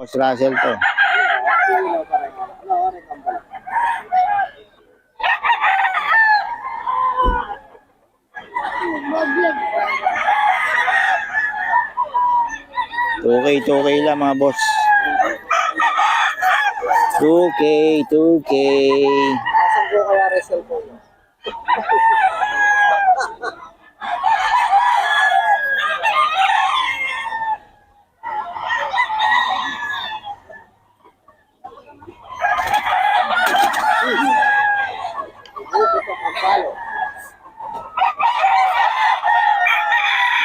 Boss Russell to. Okay lang mga boss. 2K. Asan ko kaya resell po yun?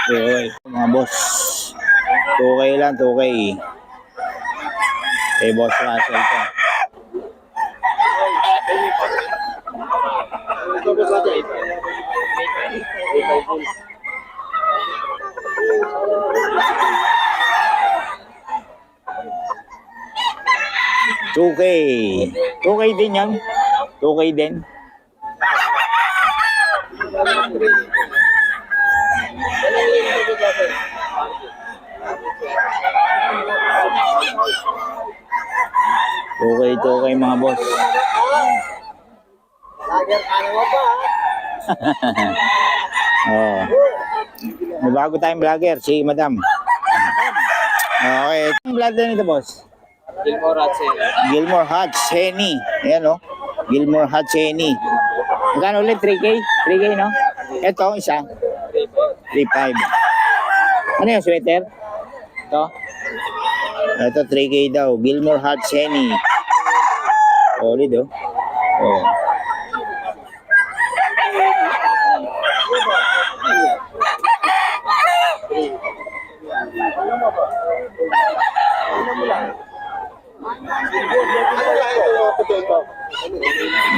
Okay, mga boss. 2K lang, 2K. Eh, Boss Russell to. Ito po sa dyan. 2K. 2K din yan. 2K din. Okay mga boss. Lager ka naman ba? Oh. May bago tayong vlogger, si Madam. Okay, itong vlog na nito, boss. Gilmore Hutch Henny. Ayan, oh. Gilmore Hutch Henny. Magkano ulit? 3K? 3K, no? Ito, isa. 3.5. Ano yung sweater? Ito? Ito, 3K daw. Gilmore Hutch Henny. Solid, oh. Oh.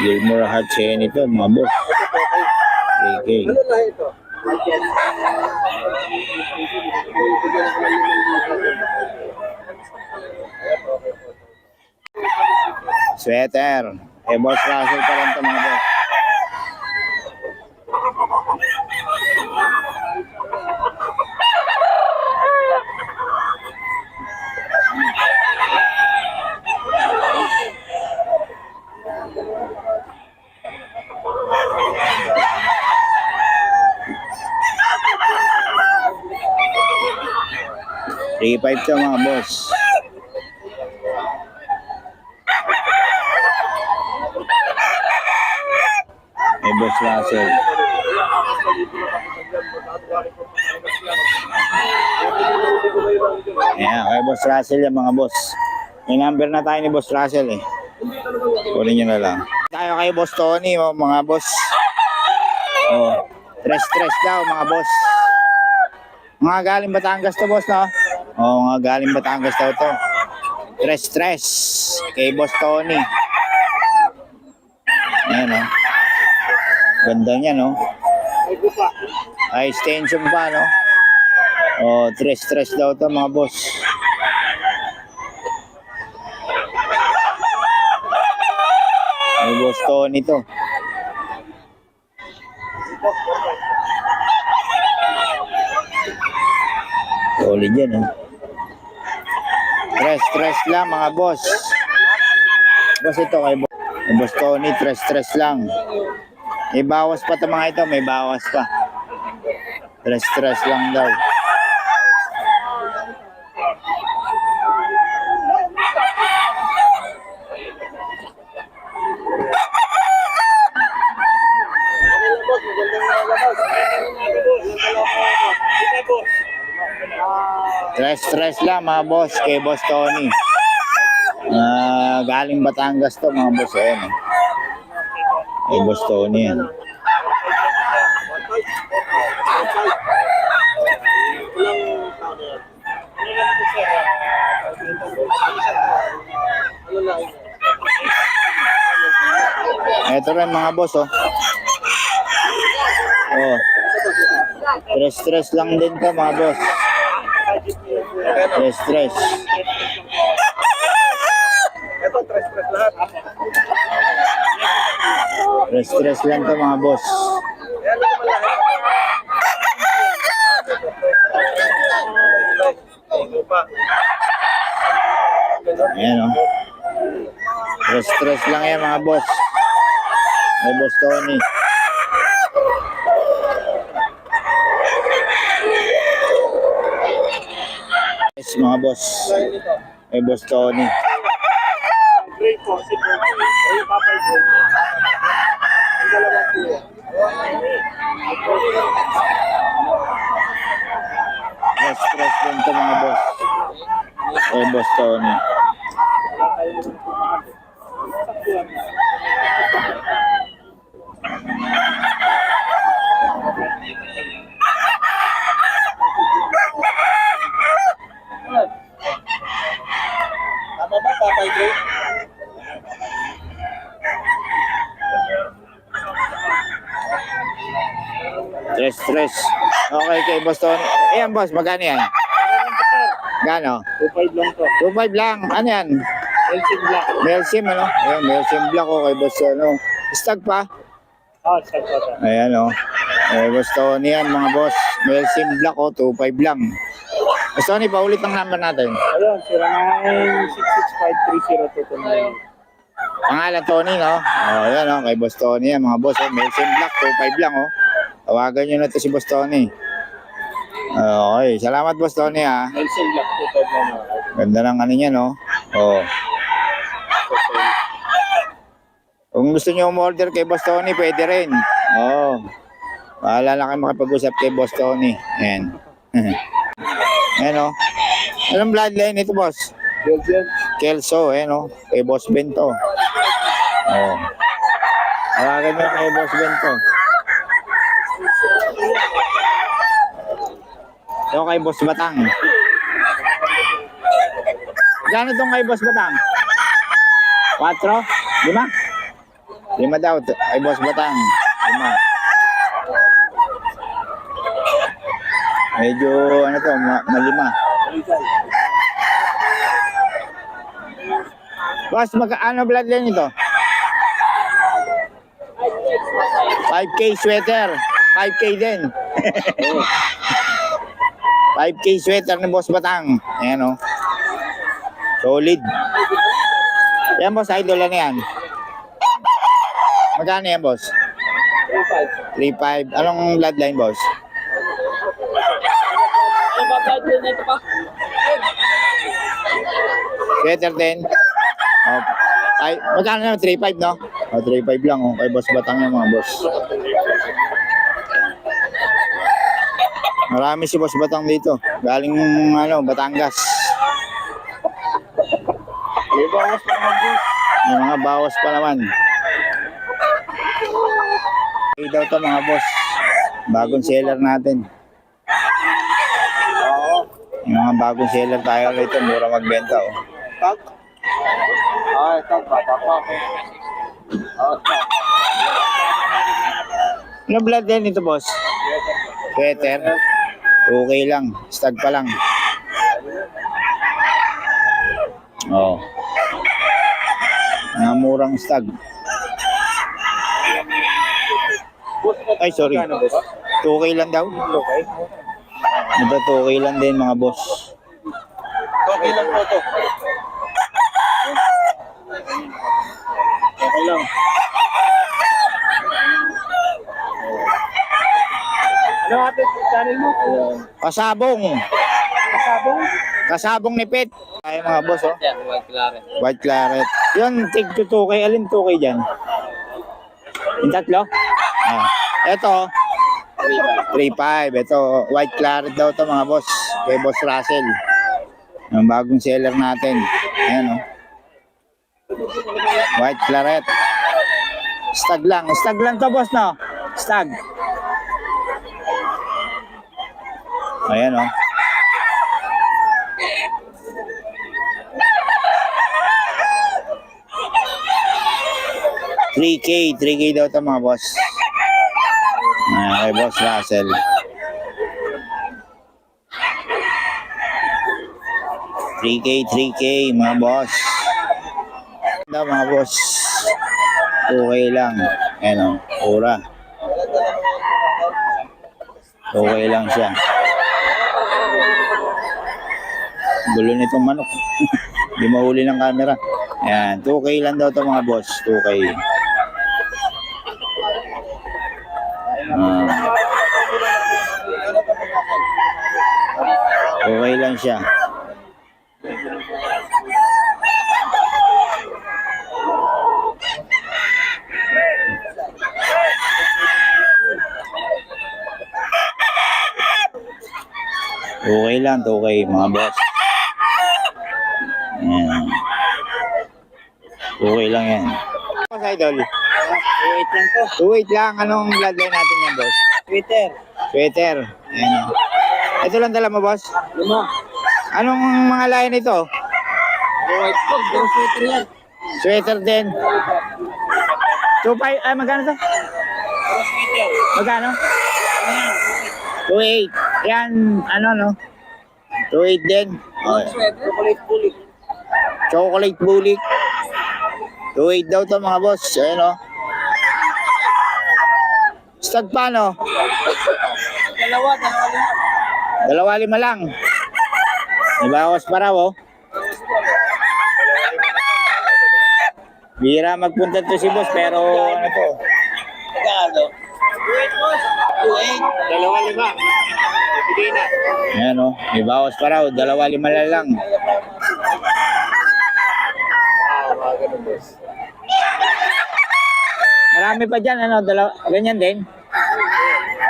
Gilmore Hutch Henny ito, mga boss. 3K. Ano lahi ito? Sweater. Eh, Boss Russell pa rin ito, mga boss. $3.5 to, mga boss. Eh, Boss Russell. Ayan, kay Boss Russell yan, mga boss. May number na tayo ni Boss Russell, eh. Kunin nyo na lang. Tayo kay Boss Tony, oh, mga boss. Oh, stress daw, mga boss. Mga galing Batangas to, boss, no? Oh, mga galing Batangas daw to. Stress kay Boss Tony. Ayan, oh. Ganda niya, no? Ay, extension pa, no? Oh, stress daw to, mga boss. Ay, Boss Tony to. Solid yan, eh. Stress lang, mga boss. Boss, ito kay Boss Tony, stress lang. May bawas pa ito, mga ito. May bawas pa. Stress lang daw. Stress lang, mga boss, kay Boss Tony. Galing Batangas to, mga boss. Ayan, eh. Kay Boss Tony yan. Ito rin, mga boss, oh. Oh. Stress lang din to, mga boss. Stress. Ito, stress lahat. Stress lang to, mga boss. Ayan, ito malahi. Ito pa. Ayan, oh. Stress lang yan, mga boss. May boss Tony. Yes, mga boss. May boss Tony. Gray po, silver po. Ay, papay po. Ang dalawang po yan. Stress din to, mga boss. May boss Tony. Tama ba, papay gray? Stress. Okay, kay boss Tony. Ayan, boss, magkano yan? Gano? 2.5 lang to. 2.5 lang. Ano yan? Elsin black. Melsim, ano? Ayan, Melsim Black, oh, kay boss, ano? Stag pa? Stag po to. Ayan, oh. Kay boss Tony yan, mga boss. Melsim Black, oh, 2.5 lang. Boss Tony, paulit ang number natin. Ayun, 0966530229. Pangalan Tony, no? Oh, ayan, oh, kay boss Tony yan, mga boss. Oh, Melsim Black, 2.5 lang, oh. Tawagan nyo na to si boss Tony. Okay, salamat boss Tony, ha. Elsin black, 2.5 lang. Ganda ng ano niya, no? Oh. Kung gusto nyo umorder kay Boss Tony, pwede rin. Oo. Bahala lang kayo makipag-usap kay Boss Tony. Ayan. Ayan, o. Anong bloodline ito, boss? Belgian. Kelso, ayan, o. Kay Boss Bento. Oo. Tawagan nyo kay Boss Bento. Ito kay Boss Batang. Gano'n itong kay Boss Batang? 4? 5? 5 daw. Kay Boss Batang. 5. Medyo, ano to, malima. Boss, ano bloodline ito? 5K sweater. 5K din. 5K sweater ni Boss Batang. Ayan, o. Solid. Yan, boss. Idol na yan. Magkano yan, boss? 3.5. Anong bloodline, boss? Sweater din. Oh, ay, magkano naman? 3.5, no? Oh, 3.5 lang. Oh. Kay Boss Batang yan, mga boss. Marami si Boss Batang dito. Galing, ano, Batangas. May bawas pa naman, boss. May mga bawas pa naman. Okay daw to, mga boss. Bagong seller natin. Yung mga bagong seller tayo rito, mura magbenta, oh. Tag? Tag. Bata pa ako. Tag. Ano blood din ito, boss? Sweater. Okay lang. Stag pa lang. Oh. Mga murang stag. Ay, sorry. 2K lang daw. Okay. Ito 2K lang din, mga boss. Okay lang po to. Okay lang. Ano ating channel mo? Pasabong. Kasabong? Kasabong ni Pet. Ay, mga boss, oh. Yan, white claret. White claret. Yun, tig to 2K. Alin 2K dyan? Yung tatlo? Ah. Ito, 3.5. Ito, white claret daw to, mga boss. Kay Boss Russell. Yung bagong seller natin. Ayan, oh. White claret. Stag lang. Stag lang to, boss, no? Stag. Ayan, oh. $3K daw to, mga boss. Kay Boss Russell. 3K, mga boss. Ito, mga boss. 2K lang. Ayan, o. Pura. 2K lang siya. Gulo nitong manok. Hindi mahuli ng camera. Ayan, 2K lang daw to mga boss. 2K. Okay lang siya. Okay lang, okay mga boss. Ayan. Okay lang yan. Boss Idol, 2.8 lang to. 2.8 lang. Anong bloodline natin yan, boss? Twitter. Sweater. Ayan. Ito lang dala mo, boss? 5. Anong mga layan ito? White Dog. Yung sweater yan. Sweater din. 2.5, ay magkano to? Yung sweater. Magkano? Ayan. 2.8. Yan, ano no? 2.8 din. Oh, Sweater. Chocolate bully. chocolate bulik. 2.8 daw to mga boss. Ayan o. Stud pa no? Dalawa. 2.5 lang. Ibawas pa raw oh. Bira magpunta to si boss pero ano to? Tagado. 2.8 boss. 2.8. 2.5. Bigay na. Ayan o. Ibawas pa raw. 2.5 na lang. Mga ganun boss. Marami pa dyan ano. Ganyan din.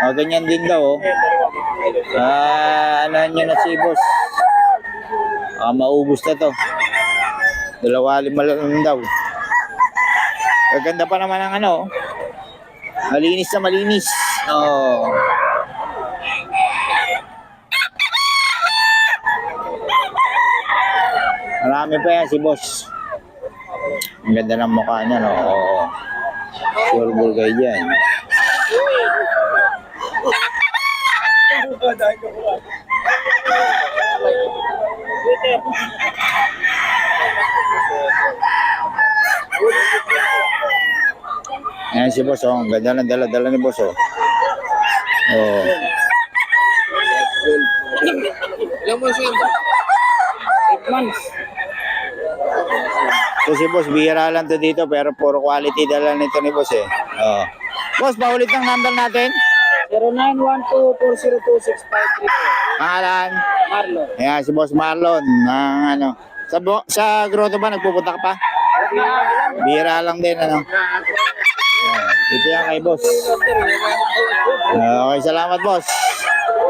O ganyan din daw oh. Ano nyo na si boss. Maubos na to. 2.5 lang daw. Gaganda pa naman ang ano. Malinis na malinis. Oh. Marami pa yan si boss. Ang ganda ng mukha niya, no? Oo. Sure bull kayo dyan. Ayan si boss, oh. Ang ganda ng dala-dala ni boss, oh. Oh. Ilang months yan? 8 months. So si boss, bihira lang to dito pero puro quality dala nito ni boss eh. Oh. Boss, paulit ang number natin. 0912-402-6534. Pangalan. Marlon. Ayan si boss Marlon. Ng ano. Sa grotto ba nagpupunta ka pa? Bihira lang din ano. Ayan. Ito yan kay boss. Okay, salamat boss.